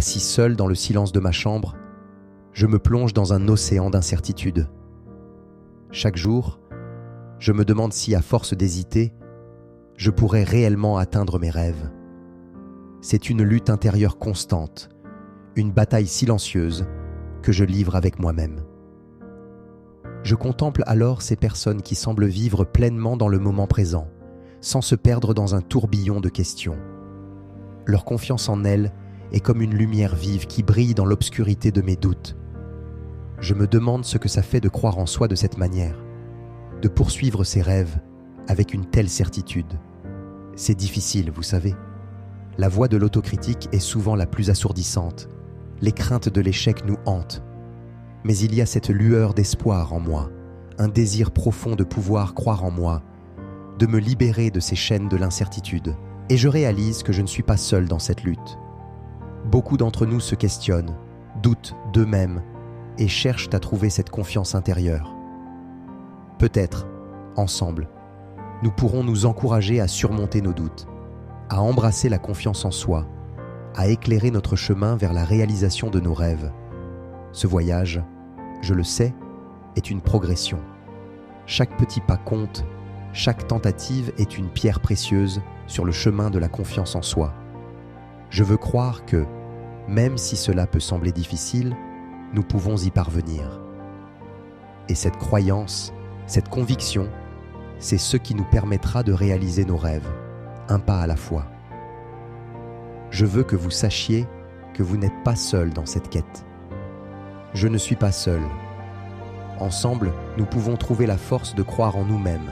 Assis seul dans le silence de ma chambre, je me plonge dans un océan d'incertitudes. Chaque jour, je me demande si, à force d'hésiter, je pourrais réellement atteindre mes rêves. C'est une lutte intérieure constante, une bataille silencieuse que je livre avec moi-même. Je contemple alors ces personnes qui semblent vivre pleinement dans le moment présent, sans se perdre dans un tourbillon de questions. Leur confiance en elles est comme une lumière vive qui brille dans l'obscurité de mes doutes. Je me demande ce que ça fait de croire en soi de cette manière, de poursuivre ses rêves avec une telle certitude. C'est difficile, vous savez. La voix de l'autocritique est souvent la plus assourdissante. Les craintes de l'échec nous hantent. Mais il y a cette lueur d'espoir en moi, un désir profond de pouvoir croire en moi, de me libérer de ces chaînes de l'incertitude. Et je réalise que je ne suis pas seul dans cette lutte. Beaucoup d'entre nous se questionnent, doutent d'eux-mêmes et cherchent à trouver cette confiance intérieure. Peut-être, ensemble, nous pourrons nous encourager à surmonter nos doutes, à embrasser la confiance en soi, à éclairer notre chemin vers la réalisation de nos rêves. Ce voyage, je le sais, est une progression. Chaque petit pas compte, chaque tentative est une pierre précieuse sur le chemin de la confiance en soi. Je veux croire que, même si cela peut sembler difficile, nous pouvons y parvenir. Et cette croyance, cette conviction, c'est ce qui nous permettra de réaliser nos rêves, un pas à la fois. Je veux que vous sachiez que vous n'êtes pas seul dans cette quête. Je ne suis pas seul. Ensemble, nous pouvons trouver la force de croire en nous-mêmes,